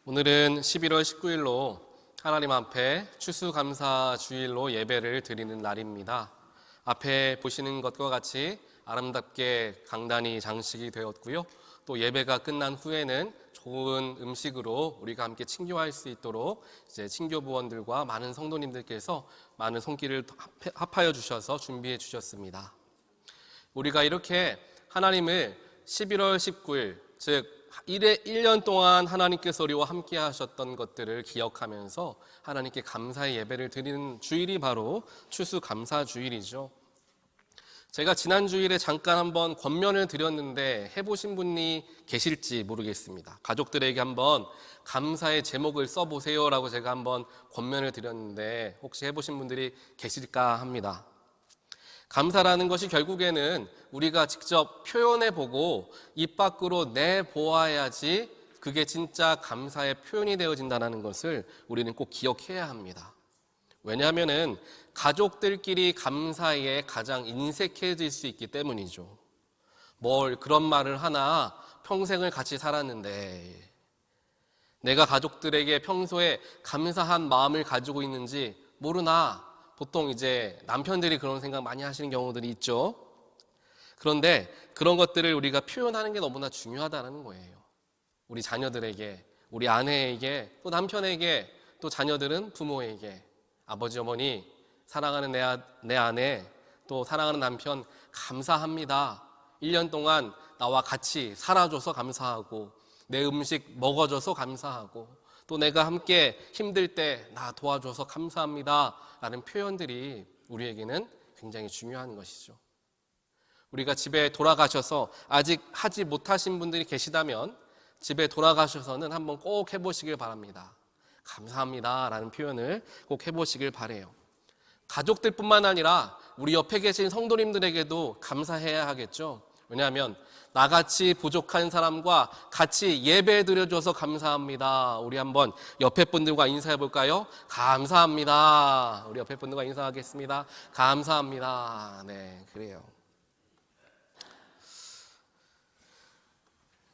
오늘은 11월 19일로 하나님 앞에 추수감사 주일로 예배를 드리는 날입니다. 앞에 보시는 것과 같이 아름답게 강단이 장식이 되었고요. 또 예배가 끝난 후에는 좋은 음식으로 우리가 함께 친교할 수 있도록 이제 친교부원들과 많은 성도님들께서 많은 손길을 합하여 주셔서 준비해 주셨습니다. 우리가 이렇게 하나님을 11월 19일, 즉 1년 동안 하나님께서 우리와 함께 하셨던 것들을 기억하면서 하나님께 감사의 예배를 드리는 주일이 바로 추수감사 주일이죠. 제가 지난 주일에 잠깐 한번 권면을 드렸는데 해보신 분이 계실지 모르겠습니다. 가족들에게 한번 감사의 제목을 써보세요라고 제가 한번 권면을 드렸는데 혹시 해보신 분들이 계실까 합니다. 감사라는 것이 결국에는 우리가 직접 표현해보고 입 밖으로 내보아야지 그게 진짜 감사의 표현이 되어진다는 것을 우리는 꼭 기억해야 합니다. 왜냐하면 가족들끼리 감사에 가장 인색해질 수 있기 때문이죠. 뭘 그런 말을 하나, 평생을 같이 살았는데 내가 가족들에게 평소에 감사한 마음을 가지고 있는지 모르나. 보통 이제 남편들이 그런 생각 많이 하시는 경우들이 있죠. 그런데 그런 것들을 우리가 표현하는 게 너무나 중요하다는 거예요. 우리 자녀들에게, 우리 아내에게, 또 남편에게, 또 자녀들은 부모에게, 아버지, 어머니, 사랑하는 내 아내, 또 사랑하는 남편 감사합니다. 1년 동안 나와 같이 살아줘서 감사하고 내 음식 먹어줘서 감사하고 또 내가 함께 힘들 때 나 도와줘서 감사합니다 라는 표현들이 우리에게는 굉장히 중요한 것이죠. 우리가 집에 돌아가셔서 아직 하지 못하신 분들이 계시다면 집에 돌아가셔서는 한번 꼭 해보시길 바랍니다. 감사합니다 라는 표현을 꼭 해보시길 바라요. 가족들뿐만 아니라 우리 옆에 계신 성도님들에게도 감사해야 하겠죠. 왜냐하면 나같이 부족한 사람과 같이 예배 드려줘서 감사합니다. 우리 한번 옆에 분들과 인사해 볼까요? 감사합니다. 우리 옆에 분들과 인사하겠습니다. 감사합니다. 네, 그래요.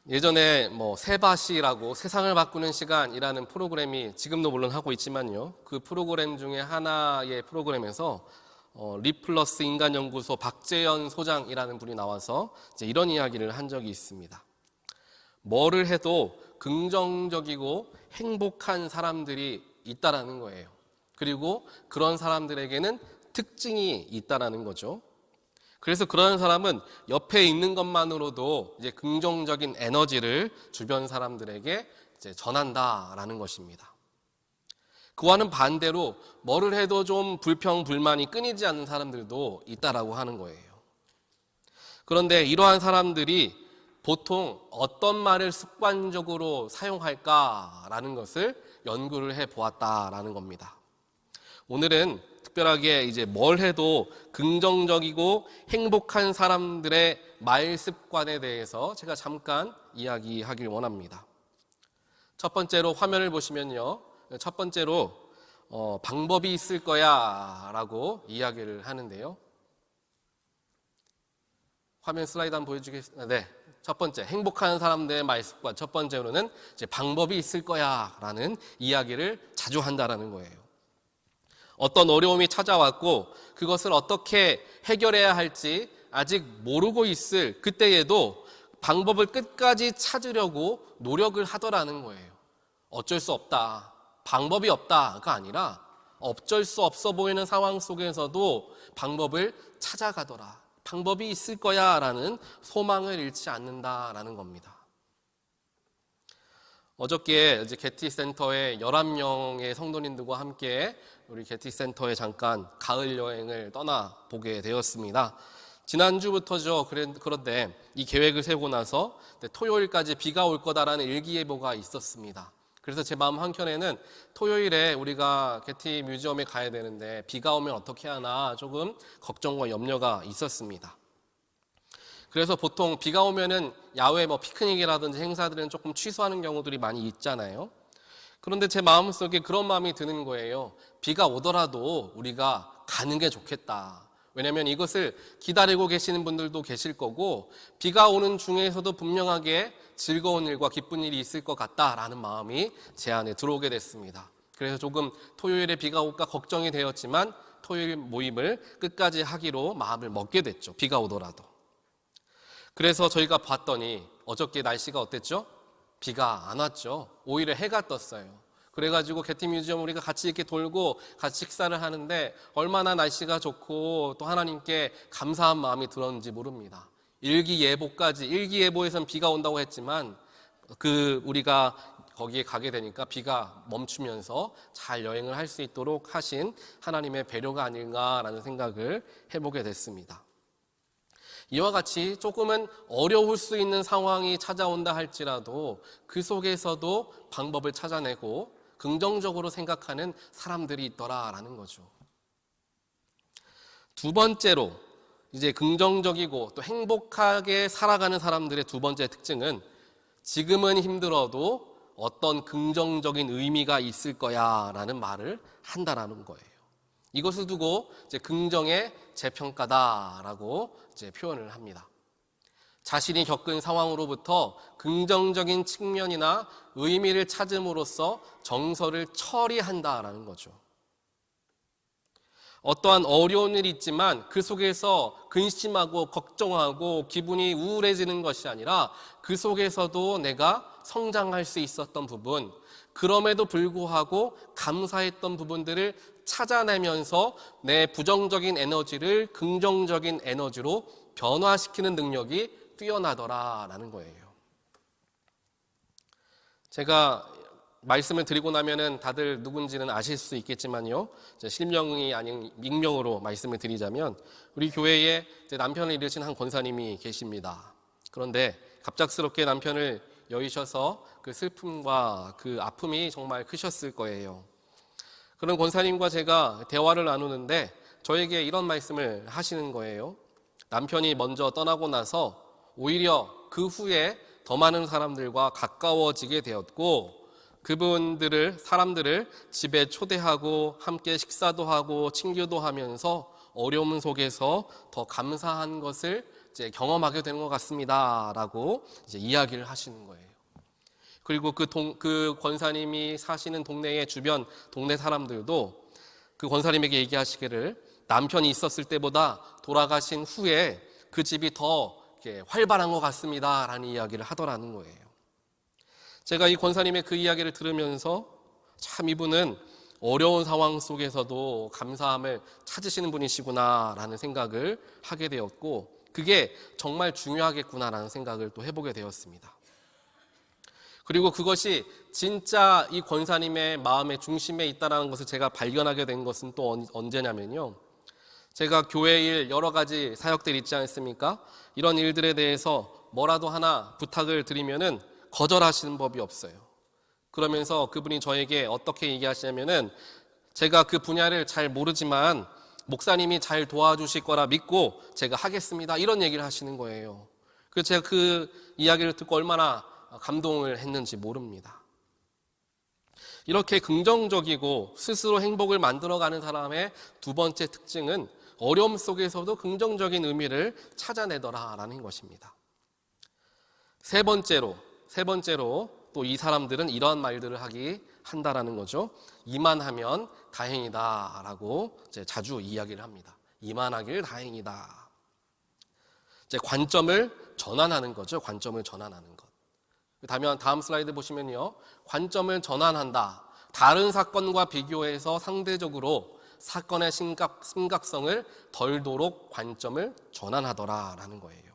예전에 세바시라고 세상을 바꾸는 시간이라는 프로그램이 지금도 물론 하고 있지만요. 그 프로그램 중에 하나의 프로그램에서 리플러스 인간연구소 박재현 소장이라는 분이 나와서 이제 이런 이야기를 한 적이 있습니다. 뭐를 해도 긍정적이고 행복한 사람들이 있다라는 거예요. 그리고 그런 사람들에게는 특징이 있다라는 거죠. 그래서 그런 사람은 옆에 있는 것만으로도 이제 긍정적인 에너지를 주변 사람들에게 이제 전한다라는 것입니다. 그와는 반대로 뭐를 해도 좀 불평불만이 끊이지 않는 사람들도 있다라고 하는 거예요. 그런데 이러한 사람들이 보통 어떤 말을 습관적으로 사용할까라는 것을 연구를 해 보았다라는 겁니다. 오늘은 특별하게 이제 뭘 해도 긍정적이고 행복한 사람들의 말 습관에 대해서 제가 잠깐 이야기하길 원합니다. 첫 번째로 화면을 보시면요. 첫 번째로 방법이 있을 거야 라고 이야기를 하는데요. 화면 슬라이드 한번 보여주겠습니다. 네, 첫 번째 행복한 사람들의 말 습관, 첫 번째로는 이제 방법이 있을 거야 라는 이야기를 자주 한다라는 거예요. 어떤 어려움이 찾아왔고 그것을 어떻게 해결해야 할지 아직 모르고 있을 그때에도 방법을 끝까지 찾으려고 노력을 하더라는 거예요. 어쩔 수 없다, 방법이 없다가 아니라 어쩔 수 없어 보이는 상황 속에서도 방법을 찾아가더라. 방법이 있을 거야 라는 소망을 잃지 않는다라는 겁니다. 어저께 이제 게티 센터에 11명의 성도님들과 함께 우리 게티 센터에 잠깐 가을 여행을 떠나보게 되었습니다. 지난주부터죠. 그런데 이 계획을 세우고 나서 토요일까지 비가 올 거다라는 일기예보가 있었습니다. 그래서 제 마음 한켠에는 토요일에 우리가 게티 뮤지엄에 가야 되는데 비가 오면 어떻게 하나 조금 걱정과 염려가 있었습니다. 그래서 보통 비가 오면은 야외 피크닉이라든지 행사들은 조금 취소하는 경우들이 많이 있잖아요. 그런데 제 마음속에 그런 마음이 드는 거예요. 비가 오더라도 우리가 가는 게 좋겠다. 왜냐하면 이것을 기다리고 계시는 분들도 계실 거고 비가 오는 중에서도 분명하게 즐거운 일과 기쁜 일이 있을 것 같다라는 마음이 제 안에 들어오게 됐습니다. 그래서 조금 토요일에 비가 올까 걱정이 되었지만 토요일 모임을 끝까지 하기로 마음을 먹게 됐죠. 비가 오더라도. 그래서 저희가 봤더니 어저께 날씨가 어땠죠? 비가 안 왔죠. 오히려 해가 떴어요. 그래가지고 게티 뮤지엄 우리가 같이 이렇게 돌고 같이 식사를 하는데 얼마나 날씨가 좋고 또 하나님께 감사한 마음이 들었는지 모릅니다. 일기예보에선 비가 온다고 했지만 우리가 거기에 가게 되니까 비가 멈추면서 잘 여행을 할 수 있도록 하신 하나님의 배려가 아닌가라는 생각을 해보게 됐습니다. 이와 같이 조금은 어려울 수 있는 상황이 찾아온다 할지라도 그 속에서도 방법을 찾아내고 긍정적으로 생각하는 사람들이 있더라라는 거죠. 두 번째로 이제 긍정적이고 또 행복하게 살아가는 사람들의 두 번째 특징은 지금은 힘들어도 어떤 긍정적인 의미가 있을 거야 라는 말을 한다라는 거예요. 이것을 두고 이제 긍정의 재평가다라고 이제 표현을 합니다. 자신이 겪은 상황으로부터 긍정적인 측면이나 의미를 찾음으로써 정서를 처리한다라는 거죠. 어떠한 어려운 일이 있지만 그 속에서 근심하고 걱정하고 기분이 우울해지는 것이 아니라 그 속에서도 내가 성장할 수 있었던 부분, 그럼에도 불구하고 감사했던 부분들을 찾아내면서 내 부정적인 에너지를 긍정적인 에너지로 변화시키는 능력이 뛰어나더라라는 거예요. 제가 말씀을 드리고 나면은 다들 누군지는 아실 수 있겠지만요. 실명이 아닌 익명으로 말씀을 드리자면 우리 교회에 남편을 잃으신 한 권사님이 계십니다. 그런데 갑작스럽게 남편을 여의셔서 그 슬픔과 그 아픔이 정말 크셨을 거예요. 그런 권사님과 제가 대화를 나누는데 저에게 이런 말씀을 하시는 거예요. 남편이 먼저 떠나고 나서 오히려 그 후에 더 많은 사람들과 가까워지게 되었고 사람들을 집에 초대하고 함께 식사도 하고 친교도 하면서 어려움 속에서 더 감사한 것을 이제 경험하게 되는 것 같습니다 라고 이제 이야기를 하시는 거예요. 그리고 그 권사님이 사시는 동네의 주변 동네 사람들도 그 권사님에게 얘기하시기를 남편이 있었을 때보다 돌아가신 후에 그 집이 더 활발한 것 같습니다 라는 이야기를 하더라는 거예요. 제가 이 권사님의 그 이야기를 들으면서 참 이분은 어려운 상황 속에서도 감사함을 찾으시는 분이시구나 라는 생각을 하게 되었고 그게 정말 중요하겠구나라는 생각을 또 해보게 되었습니다. 그리고 그것이 진짜 이 권사님의 마음의 중심에 있다는 것을 제가 발견하게 된 것은 또 언제냐면요. 제가 교회 일 여러 가지 사역들 있지 않습니까? 이런 일들에 대해서 뭐라도 하나 부탁을 드리면은 거절하시는 법이 없어요. 그러면서 그분이 저에게 어떻게 얘기하시냐면은 제가 그 분야를 잘 모르지만 목사님이 잘 도와주실 거라 믿고 제가 하겠습니다. 이런 얘기를 하시는 거예요. 그래서 제가 그 이야기를 듣고 얼마나 감동을 했는지 모릅니다. 이렇게 긍정적이고 스스로 행복을 만들어가는 사람의 두 번째 특징은 어려움 속에서도 긍정적인 의미를 찾아내더라라는 것입니다. 세 번째로 또 이 사람들은 이러한 말들을 한다라는 거죠. 이만하면 다행이다라고 자주 이야기를 합니다. 이만하길 다행이다. 관점을 전환하는 거죠. 관점을 전환하는 것. 다음 슬라이드 보시면요. 관점을 전환한다. 다른 사건과 비교해서 상대적으로 사건의 심각성을 덜도록 관점을 전환하더라라는 거예요.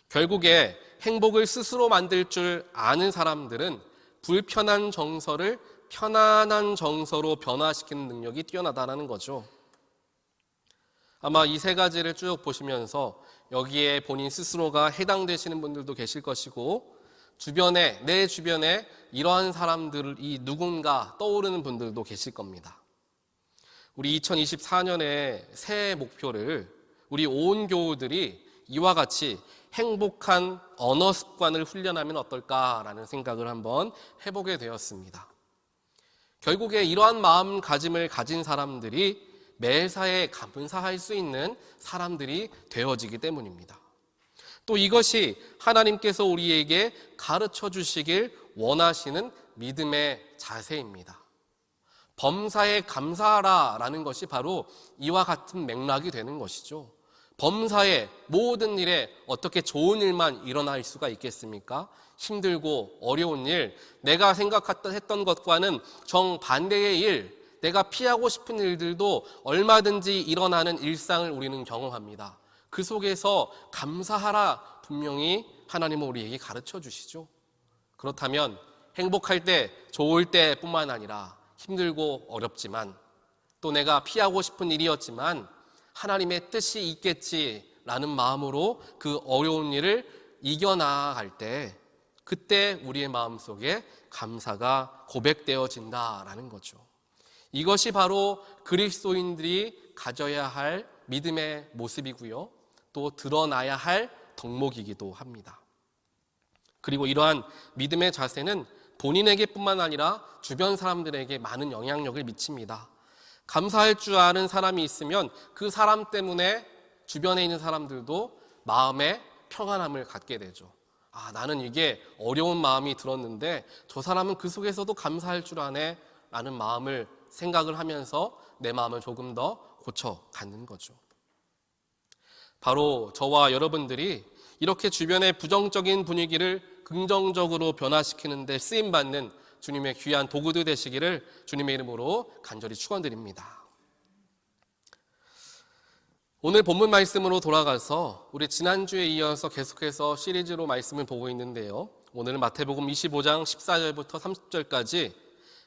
결국에 행복을 스스로 만들 줄 아는 사람들은 불편한 정서를 편안한 정서로 변화시키는 능력이 뛰어나다는 거죠. 아마 이 세 가지를 쭉 보시면서 여기에 본인 스스로가 해당되시는 분들도 계실 것이고 내 주변에 이러한 사람들이 누군가 떠오르는 분들도 계실 겁니다. 우리 2024년의 새해 목표를 우리 온 교우들이 이와 같이 행복한 언어 습관을 훈련하면 어떨까라는 생각을 한번 해보게 되었습니다. 결국에 이러한 마음가짐을 가진 사람들이 매사에 감사할 수 있는 사람들이 되어지기 때문입니다. 또 이것이 하나님께서 우리에게 가르쳐 주시길 원하시는 믿음의 자세입니다. 범사에 감사하라라는 것이 바로 이와 같은 맥락이 되는 것이죠. 범사에 모든 일에 어떻게 좋은 일만 일어날 수가 있겠습니까? 힘들고 어려운 일, 내가 생각했던 것과는 정반대의 일, 내가 피하고 싶은 일들도 얼마든지 일어나는 일상을 우리는 경험합니다. 그 속에서 감사하라 분명히 하나님은 우리에게 가르쳐 주시죠. 그렇다면 행복할 때, 좋을 때뿐만 아니라 힘들고 어렵지만 또 내가 피하고 싶은 일이었지만 하나님의 뜻이 있겠지라는 마음으로 그 어려운 일을 이겨나갈 때 그때 우리의 마음속에 감사가 고백되어진다라는 거죠. 이것이 바로 그리스도인들이 가져야 할 믿음의 모습이고요. 또 드러나야 할 덕목이기도 합니다. 그리고 이러한 믿음의 자세는 본인에게뿐만 아니라 주변 사람들에게 많은 영향력을 미칩니다. 감사할 줄 아는 사람이 있으면 그 사람 때문에 주변에 있는 사람들도 마음에 평안함을 갖게 되죠. 나는 이게 어려운 마음이 들었는데 저 사람은 그 속에서도 감사할 줄 아네 라는 마음을 생각을 하면서 내 마음을 조금 더 고쳐 갖는 거죠. 바로 저와 여러분들이 이렇게 주변의 부정적인 분위기를 긍정적으로 변화시키는 데 쓰임받는 주님의 귀한 도구들 되시기를 주님의 이름으로 간절히 축원드립니다. 오늘 본문 말씀으로 돌아가서 우리 지난주에 이어서 계속해서 시리즈로 말씀을 보고 있는데요. 오늘은 마태복음 25장 14절부터 30절까지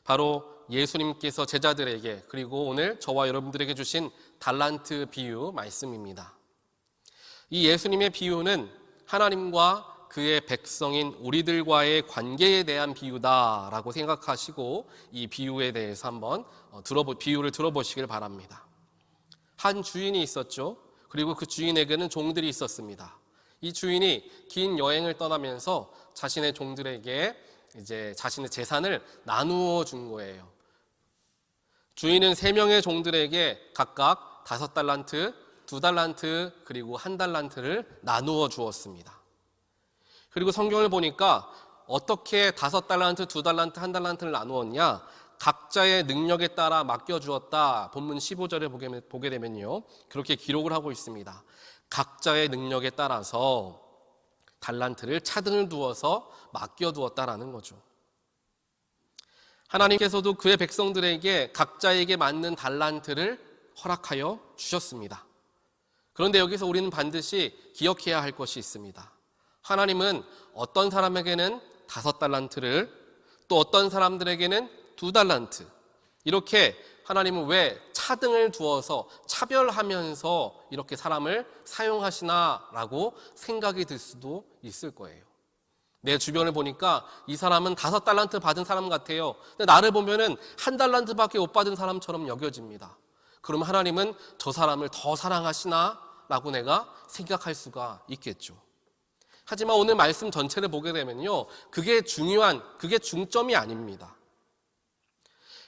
바로 예수님께서 제자들에게 그리고 오늘 저와 여러분들에게 주신 달란트 비유 말씀입니다. 이 예수님의 비유는 하나님과 그의 백성인 우리들과의 관계에 대한 비유다라고 생각하시고 이 비유에 대해서 한번 비유를 들어보시길 바랍니다. 한 주인이 있었죠. 그리고 그 주인에게는 종들이 있었습니다. 이 주인이 긴 여행을 떠나면서 자신의 종들에게 이제 자신의 재산을 나누어 준 거예요. 주인은 3명의 종들에게 각각 5달란트, 2달란트, 그리고 1달란트를 나누어 주었습니다. 그리고 성경을 보니까 어떻게 5달란트, 2달란트, 1달란트를 나누었냐? 각자의 능력에 따라 맡겨주었다. 본문 15절에 보게 되면요. 그렇게 기록을 하고 있습니다. 각자의 능력에 따라서 달란트를 차등을 두어서 맡겨두었다라는 거죠. 하나님께서도 그의 백성들에게 각자에게 맞는 달란트를 허락하여 주셨습니다. 그런데 여기서 우리는 반드시 기억해야 할 것이 있습니다. 하나님은 어떤 사람에게는 5달란트를 또 어떤 사람들에게는 2달란트 이렇게 하나님은 왜 차등을 두어서 차별하면서 이렇게 사람을 사용하시나라고 생각이 들 수도 있을 거예요. 내 주변을 보니까 이 사람은 5달란트 받은 사람 같아요. 근데 나를 보면은 1달란트밖에 못 받은 사람처럼 여겨집니다. 그러면 하나님은 저 사람을 더 사랑하시나? 라고 내가 생각할 수가 있겠죠. 하지만 오늘 말씀 전체를 보게 되면요. 그게 중점이 아닙니다.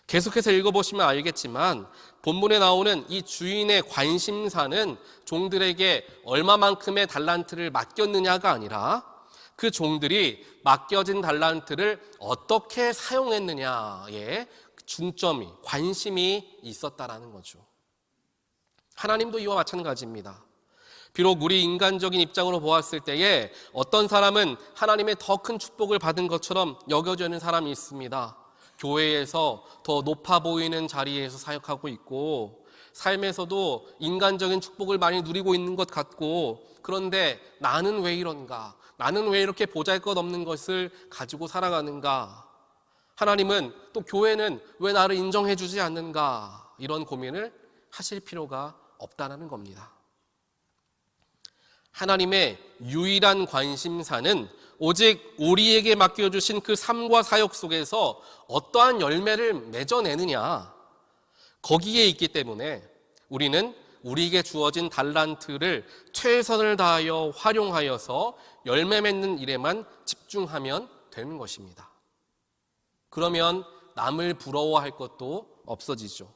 계속해서 읽어보시면 알겠지만 본문에 나오는 이 주인의 관심사는 종들에게 얼마만큼의 달란트를 맡겼느냐가 아니라 그 종들이 맡겨진 달란트를 어떻게 사용했느냐에 중점이, 관심이 있었다라는 거죠. 하나님도 이와 마찬가지입니다. 비록 우리 인간적인 입장으로 보았을 때에 어떤 사람은 하나님의 더 큰 축복을 받은 것처럼 여겨지는 사람이 있습니다. 교회에서 더 높아 보이는 자리에서 사역하고 있고 삶에서도 인간적인 축복을 많이 누리고 있는 것 같고 그런데 나는 왜 이런가? 나는 왜 이렇게 보잘것없는 것을 가지고 살아가는가? 하나님은 또 교회는 왜 나를 인정해 주지 않는가? 이런 고민을 하실 필요가 없다는 겁니다. 하나님의 유일한 관심사는 오직 우리에게 맡겨주신 그 삶과 사역 속에서 어떠한 열매를 맺어내느냐 거기에 있기 때문에 우리는 우리에게 주어진 달란트를 최선을 다하여 활용하여서 열매 맺는 일에만 집중하면 되는 것입니다. 그러면 남을 부러워할 것도 없어지죠.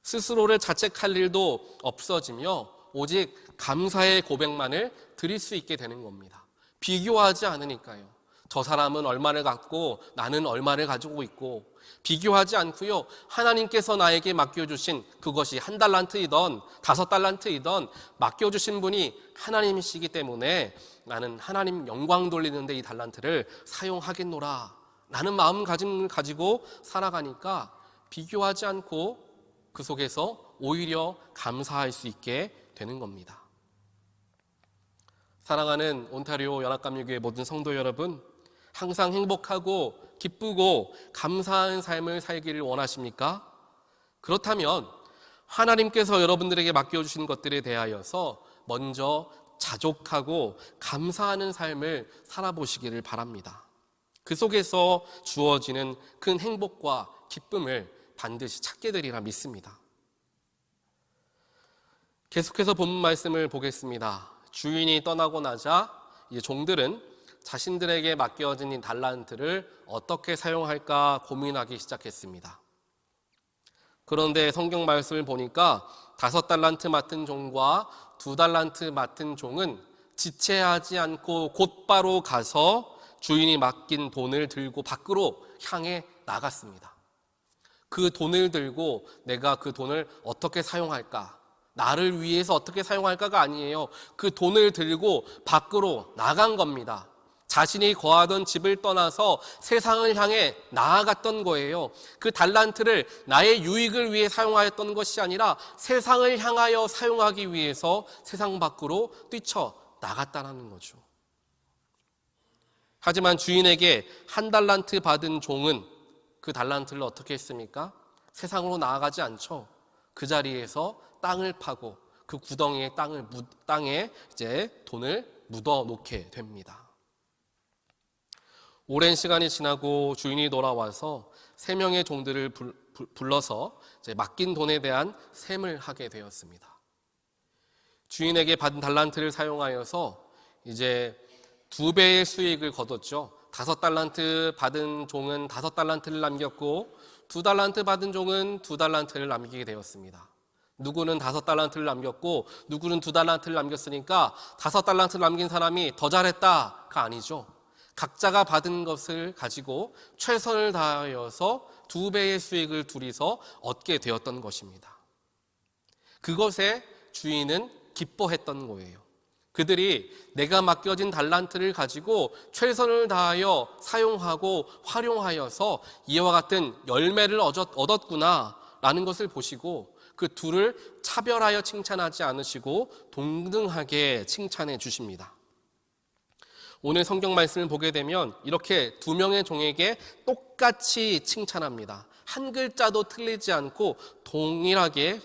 스스로를 자책할 일도 없어지며 오직 감사의 고백만을 드릴 수 있게 되는 겁니다. 비교하지 않으니까요. 저 사람은 얼마를 갖고 나는 얼마를 가지고 있고 비교하지 않고요. 하나님께서 나에게 맡겨주신 그것이 1달란트이던 5달란트이던 맡겨주신 분이 하나님이시기 때문에 나는 하나님 영광 돌리는데 이 달란트를 사용하겠노라 라는 마음가짐을 가지고 살아가니까 비교하지 않고 그 속에서 오히려 감사할 수 있게 되는 겁니다. 사랑하는 온타리오 연합감리교회 모든 성도 여러분, 항상 행복하고 기쁘고 감사한 삶을 살기를 원하십니까? 그렇다면 하나님께서 여러분들에게 맡겨주신 것들에 대하여서 먼저 자족하고 감사하는 삶을 살아보시기를 바랍니다. 그 속에서 주어지는 큰 행복과 기쁨을 반드시 찾게 되리라 믿습니다. 계속해서 본문 말씀을 보겠습니다. 주인이 떠나고 나자 이제 종들은 자신들에게 맡겨진 이 달란트를 어떻게 사용할까 고민하기 시작했습니다. 그런데 성경 말씀을 보니까 5달란트 맡은 종과 2달란트 맡은 종은 지체하지 않고 곧바로 가서 주인이 맡긴 돈을 들고 밖으로 향해 나갔습니다. 그 돈을 들고 내가 그 돈을 어떻게 사용할까? 나를 위해서 어떻게 사용할까가 아니에요. 그 돈을 들고 밖으로 나간 겁니다. 자신이 거하던 집을 떠나서 세상을 향해 나아갔던 거예요. 그 달란트를 나의 유익을 위해 사용하였던 것이 아니라 세상을 향하여 사용하기 위해서 세상 밖으로 뛰쳐나갔다는 거죠. 하지만 주인에게 1달란트 받은 종은 그 달란트를 어떻게 했습니까? 세상으로 나아가지 않죠. 그 자리에서 땅을 파고 그 구덩이에 땅에 이제 돈을 묻어 놓게 됩니다. 오랜 시간이 지나고 주인이 돌아와서 3명의 종들을 불러서 이제 맡긴 돈에 대한 셈을 하게 되었습니다. 주인에게 받은 달란트를 사용하여서 이제 2배의 수익을 거뒀죠. 5달란트 받은 종은 5달란트를 남겼고 2달란트 받은 종은 2달란트를 남기게 되었습니다. 누구는 5달란트를 남겼고 누구는 2달란트를 남겼으니까 5달란트를 남긴 사람이 더 잘했다가 아니죠. 각자가 받은 것을 가지고 최선을 다하여서 2배의 수익을 둘이서 얻게 되었던 것입니다. 그것에 주인은 기뻐했던 거예요. 그들이 내가 맡겨진 달란트를 가지고 최선을 다하여 사용하고 활용하여서 이와 같은 열매를 얻었구나 라는 것을 보시고 그 둘을 차별하여 칭찬하지 않으시고 동등하게 칭찬해 주십니다. 오늘 성경 말씀을 보게 되면 이렇게 2명의 종에게 똑같이 칭찬합니다. 한 글자도 틀리지 않고 동일하게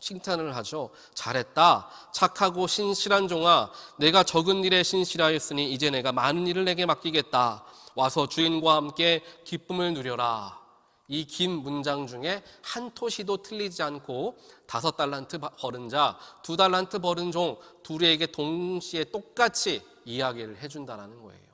칭찬을 하죠. 잘했다. 착하고 신실한 종아, 내가 적은 일에 신실하였으니 이제 내가 많은 일을 내게 맡기겠다. 와서 주인과 함께 기쁨을 누려라. 이 긴 문장 중에 한 토시도 틀리지 않고 5달란트 벌은 자, 2달란트 벌은 종 둘에게 동시에 똑같이 이야기를 해준다는 거예요.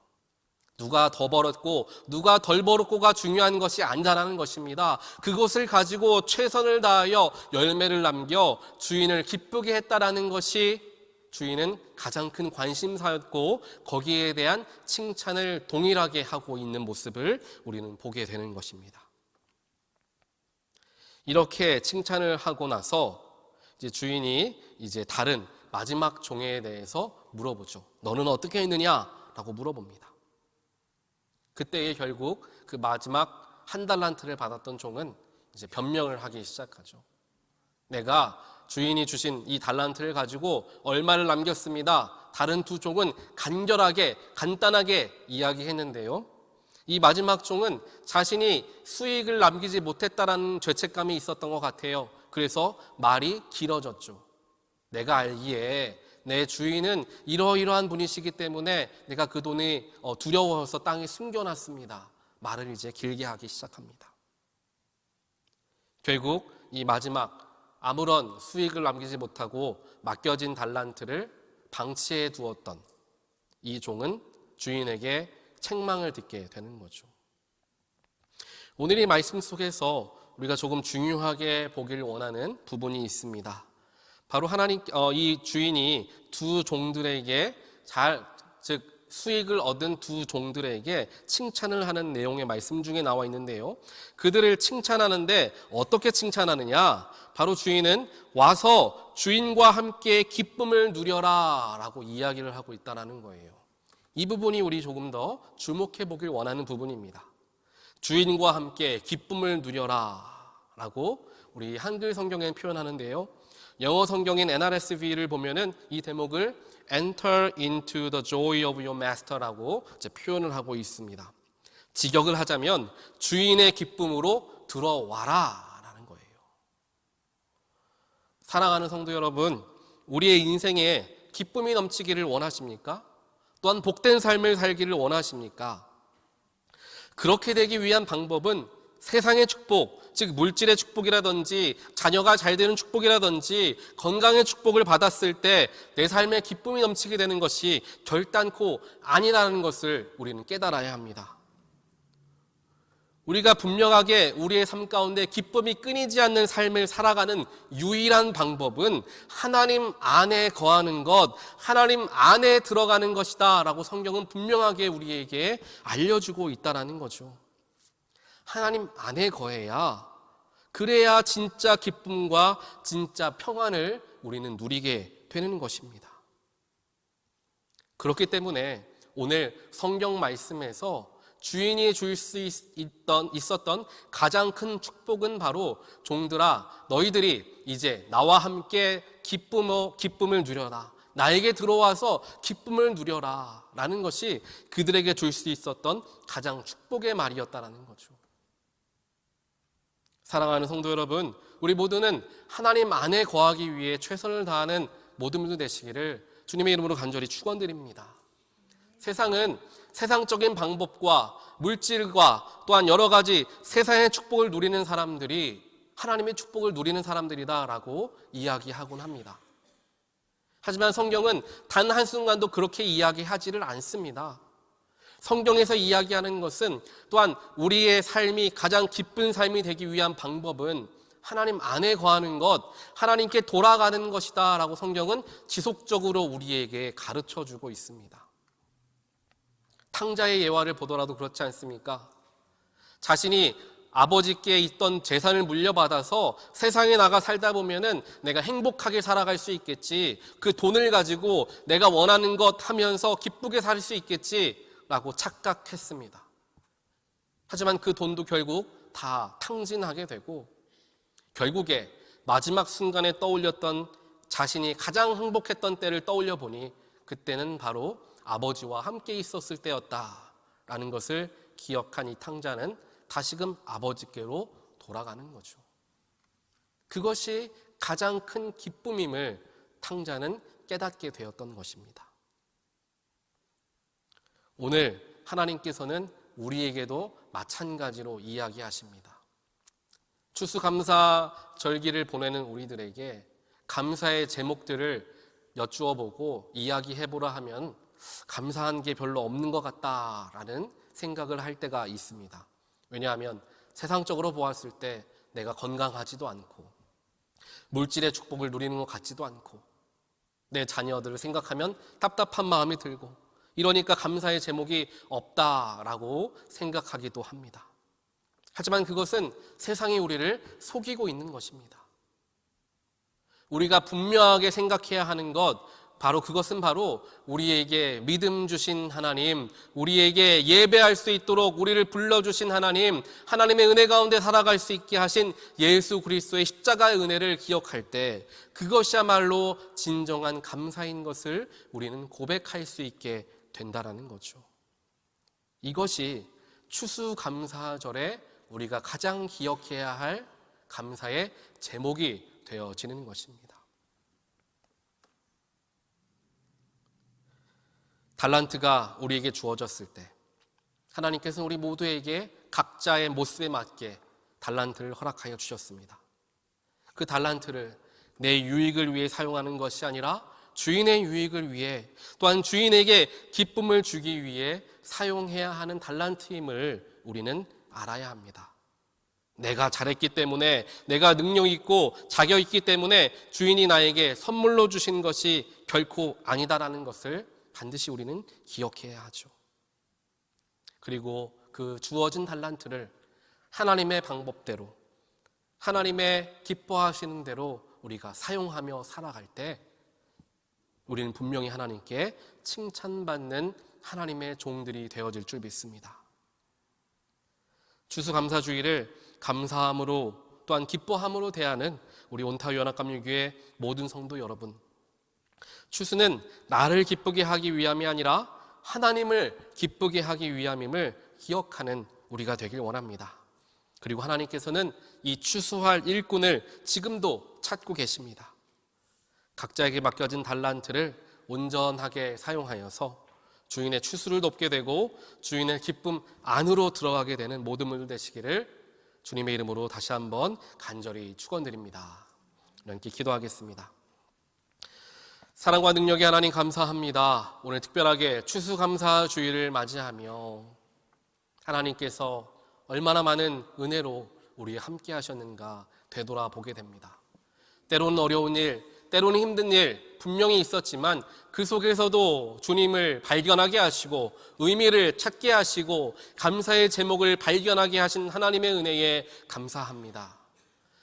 누가 더 벌었고 누가 덜 벌었고가 중요한 것이 아니라는 것입니다. 그것을 가지고 최선을 다하여 열매를 남겨 주인을 기쁘게 했다라는 것이 주인은 가장 큰 관심사였고 거기에 대한 칭찬을 동일하게 하고 있는 모습을 우리는 보게 되는 것입니다. 이렇게 칭찬을 하고 나서 이제 주인이 이제 다른 마지막 종에 대해서 물어보죠. 너는 어떻게 했느냐? 라고 물어봅니다. 그때에 결국 그 마지막 1달란트를 받았던 종은 이제 변명을 하기 시작하죠. 내가 주인이 주신 이 달란트를 가지고 얼마를 남겼습니다. 다른 2 종은 간단하게 이야기했는데요. 이 마지막 종은 자신이 수익을 남기지 못했다라는 죄책감이 있었던 것 같아요. 그래서 말이 길어졌죠. 내가 알기에 내 주인은 이러이러한 분이시기 때문에 내가 그 돈이 두려워서 땅에 숨겨놨습니다. 말을 이제 길게 하기 시작합니다. 결국 이 마지막 아무런 수익을 남기지 못하고 맡겨진 달란트를 방치해 두었던 이 종은 주인에게 책망을 듣게 되는 거죠. 오늘 이 말씀 속에서 우리가 조금 중요하게 보기를 원하는 부분이 있습니다. 바로 이 주인이 두 종들에게 즉 수익을 얻은 두 종들에게 칭찬을 하는 내용의 말씀 중에 나와 있는데요. 그들을 칭찬하는데 어떻게 칭찬하느냐? 바로 주인은 와서 주인과 함께 기쁨을 누려라 라고 이야기를 하고 있다는 거예요. 이 부분이 우리 조금 더 주목해 보길 원하는 부분입니다. 주인과 함께 기쁨을 누려라 라고 우리 한글 성경에 표현하는데요. 영어 성경인 NRSV를 보면은 이 대목을 Enter into the joy of your master라고 표현을 하고 있습니다. 직역을 하자면 주인의 기쁨으로 들어와라 라는 거예요. 사랑하는 성도 여러분, 우리의 인생에 기쁨이 넘치기를 원하십니까? 또한 복된 삶을 살기를 원하십니까? 그렇게 되기 위한 방법은 세상의 축복, 즉 물질의 축복이라든지 자녀가 잘 되는 축복이라든지 건강의 축복을 받았을 때 내 삶에 기쁨이 넘치게 되는 것이 결단코 아니라는 것을 우리는 깨달아야 합니다. 우리가 분명하게 우리의 삶 가운데 기쁨이 끊이지 않는 삶을 살아가는 유일한 방법은 하나님 안에 거하는 것, 하나님 안에 들어가는 것이다 라고 성경은 분명하게 우리에게 알려주고 있다는 거죠. 하나님 안에 거해야, 그래야 진짜 기쁨과 진짜 평안을 우리는 누리게 되는 것입니다. 그렇기 때문에 오늘 성경 말씀에서 주인이 줄 수 있었던 가장 큰 축복은 바로 종들아, 너희들이 이제 나와 함께 기쁨을 누려라, 나에게 들어와서 기쁨을 누려라 라는 것이 그들에게 줄 수 있었던 가장 축복의 말이었다는 거죠. 사랑하는 성도 여러분, 우리 모두는 하나님 안에 거하기 위해 최선을 다하는 모든 분들 되시기를 주님의 이름으로 간절히 축원드립니다. 세상은 세상적인 방법과 물질과 또한 여러 가지 세상의 축복을 누리는 사람들이 하나님의 축복을 누리는 사람들이다라고 이야기하곤 합니다. 하지만 성경은 단 한순간도 그렇게 이야기하지를 않습니다. 성경에서 이야기하는 것은 또한 우리의 삶이 가장 기쁜 삶이 되기 위한 방법은 하나님 안에 거하는 것, 하나님께 돌아가는 것이다 라고 성경은 지속적으로 우리에게 가르쳐주고 있습니다. 탕자의 예화를 보더라도 그렇지 않습니까? 자신이 아버지께 있던 재산을 물려받아서 세상에 나가 살다 보면은 내가 행복하게 살아갈 수 있겠지, 그 돈을 가지고 내가 원하는 것 하면서 기쁘게 살 수 있겠지 라고 착각했습니다. 하지만 그 돈도 결국 다 탕진하게 되고 결국에 마지막 순간에 떠올렸던 자신이 가장 행복했던 때를 떠올려 보니 그때는 바로 아버지와 함께 있었을 때였다라는 것을 기억한 이 탕자는 다시금 아버지께로 돌아가는 거죠. 그것이 가장 큰 기쁨임을 탕자는 깨닫게 되었던 것입니다. 오늘 하나님께서는 우리에게도 마찬가지로 이야기하십니다. 추수감사절기를 보내는 우리들에게 감사의 제목들을 여쭈어보고 이야기해보라 하면 감사한 게 별로 없는 것 같다라는 생각을 할 때가 있습니다. 왜냐하면 세상적으로 보았을 때 내가 건강하지도 않고 물질의 축복을 누리는 것 같지도 않고 내 자녀들을 생각하면 답답한 마음이 들고 이러니까 감사의 제목이 없다라고 생각하기도 합니다. 하지만 그것은 세상이 우리를 속이고 있는 것입니다. 우리가 분명하게 생각해야 하는 것, 그것은 바로 우리에게 믿음 주신 하나님, 우리에게 예배할 수 있도록 우리를 불러주신 하나님, 하나님의 은혜 가운데 살아갈 수 있게 하신 예수 그리스도의 십자가의 은혜를 기억할 때 그것이야말로 진정한 감사인 것을 우리는 고백할 수 있게 된다라는 거죠. 이것이 추수감사절에 우리가 가장 기억해야 할 감사의 제목이 되어지는 것입니다. 달란트가 우리에게 주어졌을 때 하나님께서는 우리 모두에게 각자의 모습에 맞게 달란트를 허락하여 주셨습니다. 그 달란트를 내 유익을 위해 사용하는 것이 아니라 주인의 유익을 위해 또한 주인에게 기쁨을 주기 위해 사용해야 하는 달란트임을 우리는 알아야 합니다. 내가 잘했기 때문에, 내가 능력 있고 자격 있기 때문에 주인이 나에게 선물로 주신 것이 결코 아니다라는 것을 반드시 우리는 기억해야 하죠. 그리고 그 주어진 달란트를 하나님의 방법대로, 하나님의 기뻐하시는 대로 우리가 사용하며 살아갈 때 우리는 분명히 하나님께 칭찬받는 하나님의 종들이 되어질 줄 믿습니다. 추수감사주의를 감사함으로 또한 기뻐함으로 대하는 우리 온타유 연합감리교회 모든 성도 여러분, 추수는 나를 기쁘게 하기 위함이 아니라 하나님을 기쁘게 하기 위함임을 기억하는 우리가 되길 원합니다. 그리고 하나님께서는 이 추수할 일꾼을 지금도 찾고 계십니다. 각자에게 맡겨진 달란트를 온전하게 사용하여서 주인의 추수를 돕게 되고 주인의 기쁨 안으로 들어가게 되는 모든 분들 되시기를 주님의 이름으로 다시 한번 간절히 축원드립니다. 함께 기도하겠습니다. 사랑과 능력의 하나님 감사합니다. 오늘 특별하게 추수감사주의를 맞이하며 하나님께서 얼마나 많은 은혜로 우리와 함께 하셨는가 되돌아보게 됩니다. 때로는 어려운 일, 때로는 힘든 일 분명히 있었지만 그 속에서도 주님을 발견하게 하시고 의미를 찾게 하시고 감사의 제목을 발견하게 하신 하나님의 은혜에 감사합니다.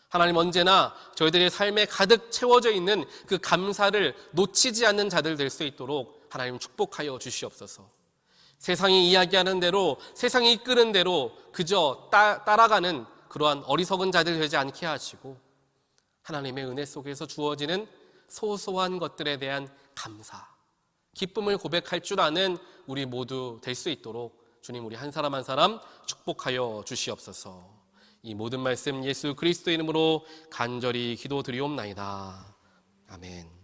하나님, 언제나 저희들의 삶에 가득 채워져 있는 그 감사를 놓치지 않는 자들 될 수 있도록 하나님 축복하여 주시옵소서. 세상이 이야기하는 대로, 세상이 이끄는 대로 그저 따라가는 그러한 어리석은 자들 되지 않게 하시고 하나님의 은혜 속에서 주어지는 소소한 것들에 대한 감사, 기쁨을 고백할 줄 아는 우리 모두 될 수 있도록 주님, 우리 한 사람 한 사람 축복하여 주시옵소서. 이 모든 말씀 예수 그리스도 이름으로 간절히 기도드리옵나이다. 아멘.